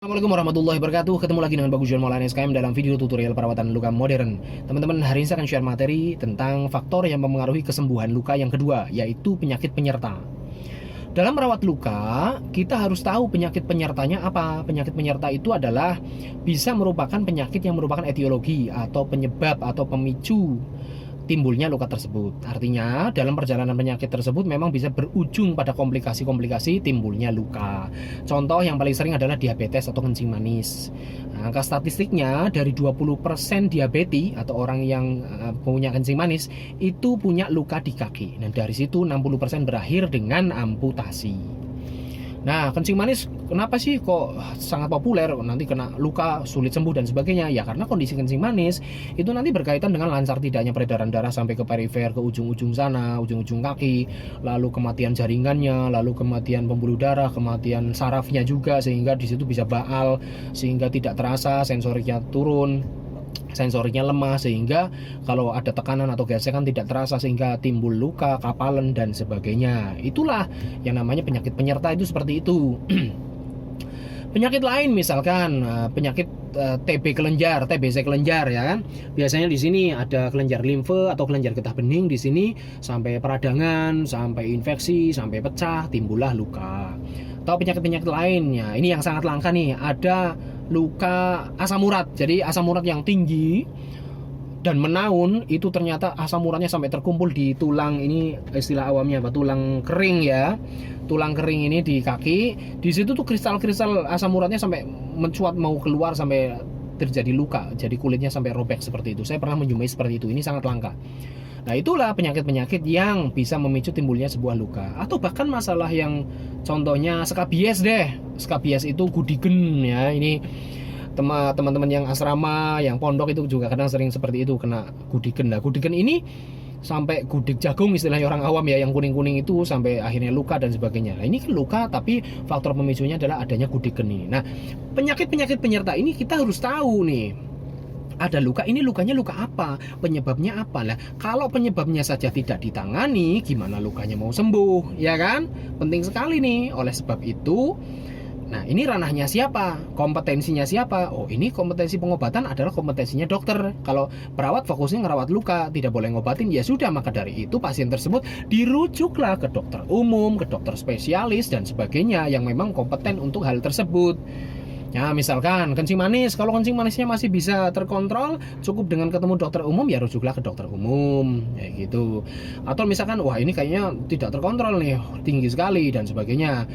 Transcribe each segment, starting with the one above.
Assalamualaikum warahmatullahi wabarakatuh. Ketemu lagi dengan Bagus Juan Maulana SKM dalam video tutorial perawatan luka modern. Teman-teman, hari ini saya akan share materi tentang faktor yang mempengaruhi kesembuhan luka yang kedua, yaitu penyakit penyerta. Dalam merawat luka, kita harus tahu penyakit penyertanya apa. Penyakit penyerta itu adalah bisa merupakan penyakit yang merupakan etiologi atau penyebab atau pemicu timbulnya luka tersebut. Artinya, dalam perjalanan penyakit tersebut memang bisa berujung pada komplikasi-komplikasi timbulnya luka. Contoh yang paling sering adalah diabetes atau kencing manis. Nah, angka statistiknya dari 20% diabetes atau orang yang punya kencing manis itu punya luka di kaki. Dan dari situ 60% berakhir dengan amputasi. Nah, kencing manis kenapa sih kok sangat populer? Nanti kena luka, sulit sembuh dan sebagainya. Ya karena kondisi kencing manis itu nanti berkaitan dengan lancar tidaknya peredaran darah sampai ke perifer, ke ujung-ujung sana, ujung-ujung kaki, lalu kematian jaringannya, lalu kematian pembuluh darah, kematian sarafnya juga, sehingga di situ bisa baal, sehingga tidak terasa, sensoriknya turun, sensoriknya lemah, sehingga kalau ada tekanan atau gesekan tidak terasa, sehingga timbul luka, kapalan dan sebagainya. Itulah yang namanya penyakit penyerta, itu seperti itu. Penyakit lain misalkan penyakit TB kelenjar, TBC kelenjar ya kan. Biasanya di sini ada kelenjar limfe atau kelenjar getah bening di sini sampai peradangan, sampai infeksi, sampai pecah, timbullah luka. Atau penyakit-penyakit lainnya, ini yang sangat langka nih, ada luka asam urat. Jadi asam urat yang tinggi dan menaun itu ternyata asam uratnya sampai terkumpul di tulang, ini istilah awamnya apa, tulang kering ya, tulang kering ini di kaki. Di situ tuh kristal-kristal asam uratnya sampai mencuat mau keluar, sampai terjadi luka, jadi kulitnya sampai robek seperti itu. Saya pernah menjumpai seperti itu, ini sangat langka. Nah, itulah penyakit-penyakit yang bisa memicu timbulnya sebuah luka. Atau bahkan masalah yang contohnya skabies deh. Skabies itu gudigen ya, ini teman-teman yang asrama, yang pondok itu juga kadang sering seperti itu, kena gudigen. Nah, gudigen ini sampai gudik jagung istilahnya orang awam ya, yang kuning-kuning itu sampai akhirnya luka dan sebagainya. Nah, ini kan luka tapi faktor pemicunya adalah adanya gudigen ini. Nah, penyakit-penyakit penyerta ini kita harus tahu nih. Ada luka, ini lukanya luka apa? Penyebabnya apa? Lah, kalau penyebabnya saja tidak ditangani, gimana lukanya mau sembuh? Ya kan? Penting sekali nih. Oleh sebab itu, nah, ini ranahnya siapa? Kompetensinya siapa? Oh, ini kompetensi pengobatan adalah kompetensinya dokter. Kalau perawat fokusnya ngerawat luka, tidak boleh ngobatin, ya sudah. Maka dari itu pasien tersebut dirujuklah ke dokter umum, ke dokter spesialis dan sebagainya yang memang kompeten untuk hal tersebut. Ya, misalkan kencing manis, kalau kencing manisnya masih bisa terkontrol, cukup dengan ketemu dokter umum, ya rujuklah ke dokter umum, kayak gitu. Atau misalkan, wah ini kayaknya tidak terkontrol nih, tinggi sekali dan sebagainya,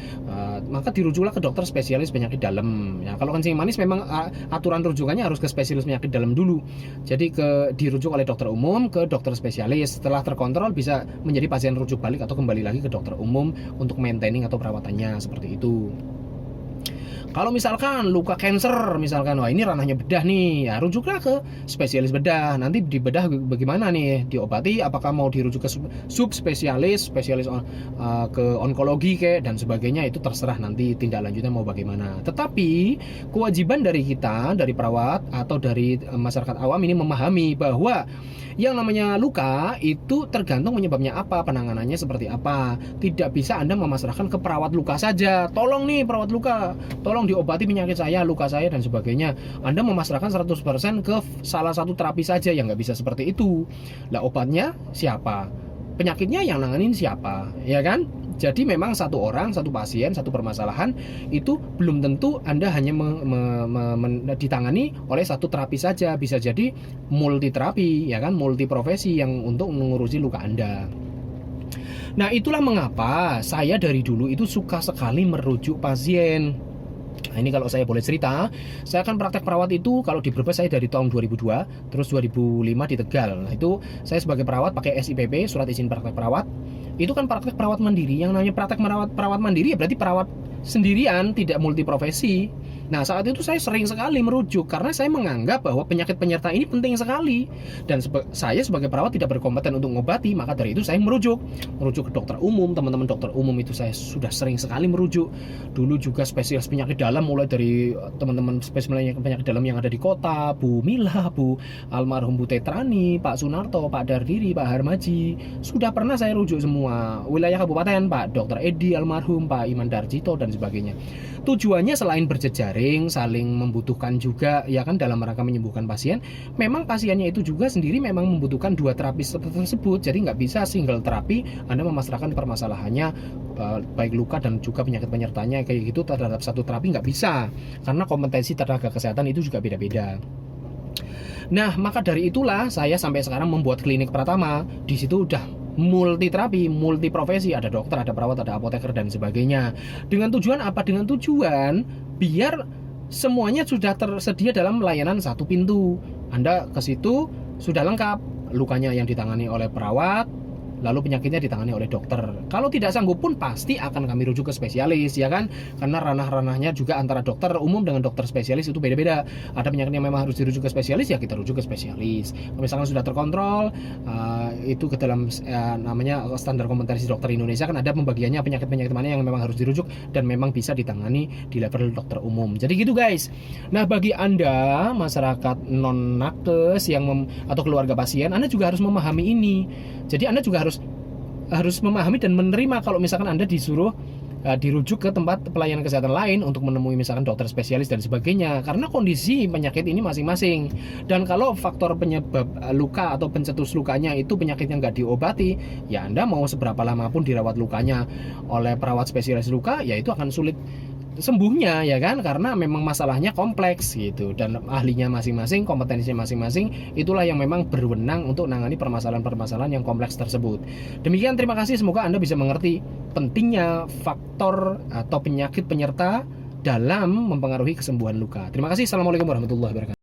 maka dirujuklah ke dokter spesialis penyakit dalam. Ya, kalau kencing manis memang aturan rujukannya harus ke spesialis penyakit dalam dulu. Jadi dirujuk oleh dokter umum ke dokter spesialis. Setelah terkontrol bisa menjadi pasien rujuk balik atau kembali lagi ke dokter umum untuk maintaining atau perawatannya, seperti itu. Kalau misalkan luka cancer, misalkan, wah ini ranahnya bedah nih, ya rujuklah ke spesialis bedah. Nanti di bedah bagaimana nih, diobati, apakah mau dirujuk ke subspesialis, spesialis ke onkologi dan sebagainya, itu terserah nanti tindak lanjutnya mau bagaimana. Tetapi kewajiban dari kita, dari perawat atau dari masyarakat awam ini memahami bahwa yang namanya luka itu tergantung penyebabnya apa, penanganannya seperti apa. Tidak bisa Anda memasrahkan ke perawat luka saja. Tolong nih perawat luka, tolong diobati penyakit saya, luka saya dan sebagainya. Anda memasrahkan 100% ke salah satu terapi saja, yang nggak bisa seperti itu. Lah, obatnya siapa? Penyakitnya yang nanganin siapa? Ya kan? Jadi memang satu orang, satu pasien, satu permasalahan itu belum tentu Anda hanya ditangani oleh satu terapi saja. Bisa jadi multi terapi, ya kan, multi profesi yang untuk mengurusi luka Anda. Nah, itulah mengapa saya dari dulu itu suka sekali merujuk pasien. Nah, ini kalau saya boleh cerita, saya kan praktek perawat itu kalau di Brebes saya dari tahun 2002, terus 2005 di Tegal. Nah, itu saya sebagai perawat pakai SIPP, surat izin praktek perawat. Itu kan praktek perawat mandiri. Yang namanya praktek perawat mandiri ya berarti perawat sendirian, tidak multiprofesi. Nah, saat itu saya sering sekali merujuk karena saya menganggap bahwa penyakit penyerta ini penting sekali, dan saya sebagai perawat tidak berkompeten untuk mengobati. Maka dari itu saya merujuk ke dokter umum. Teman-teman dokter umum itu saya sudah sering sekali merujuk. Dulu juga spesialis penyakit dalam, mulai dari teman-teman spesialis penyakit dalam yang ada di kota, Bu Mila, Bu almarhum Bu Tetrani, Pak Sunarto, Pak Dardiri, Pak Harmaji, sudah pernah saya rujuk semua. Wilayah kabupaten, Pak Dr. Edi almarhum, Pak Iman Darjito dan sebagainya. Tujuannya selain berjejaring, saling membutuhkan juga ya kan dalam rangka menyembuhkan pasien. Memang pasiennya itu juga sendiri memang membutuhkan dua terapis tersebut. Jadi nggak bisa single terapi Anda memasrahkan permasalahannya baik luka dan juga penyakit penyertanya kayak gitu terhadap satu terapi, nggak bisa. Karena kompetensi tenaga kesehatan itu juga beda-beda. Nah, maka dari itulah saya sampai sekarang membuat klinik Pratama. Di situ udah multi terapi, multi profesi, ada dokter, ada perawat, ada apoteker dan sebagainya. Dengan tujuan apa? Dengan tujuan biar semuanya sudah tersedia dalam layanan satu pintu. Anda ke situ sudah lengkap, lukanya yang ditangani oleh perawat, lalu penyakitnya ditangani oleh dokter. Kalau tidak sanggup pun pasti akan kami rujuk ke spesialis, ya kan? Karena ranah-ranahnya juga antara dokter umum dengan dokter spesialis itu beda-beda. Ada penyakit yang memang harus dirujuk ke spesialis, ya kita rujuk ke spesialis. Kalau misalkan sudah terkontrol, itu ke dalam namanya standar kompetensi dokter Indonesia kan ada pembagiannya penyakit-penyakit mana yang memang harus dirujuk dan memang bisa ditangani di level dokter umum. Jadi gitu guys. Nah, bagi Anda masyarakat non nakes atau keluarga pasien, Anda juga harus memahami ini. Jadi Anda juga harus memahami dan menerima kalau misalkan Anda disuruh dirujuk ke tempat pelayanan kesehatan lain untuk menemui misalkan dokter spesialis dan sebagainya, karena kondisi penyakit ini masing-masing. Dan kalau faktor penyebab luka atau pencetus lukanya itu penyakit yang nggak diobati, ya Anda mau seberapa lama pun dirawat lukanya oleh perawat spesialis luka, ya itu akan sulit sembuhnya, ya kan, karena memang masalahnya kompleks gitu dan ahlinya masing-masing, kompetensinya masing-masing, itulah yang memang berwenang untuk menangani permasalahan-permasalahan yang kompleks tersebut. Demikian, terima kasih, semoga Anda bisa mengerti pentingnya faktor atau penyakit penyerta dalam mempengaruhi kesembuhan luka. Terima kasih. Assalamualaikum warahmatullahi wabarakatuh.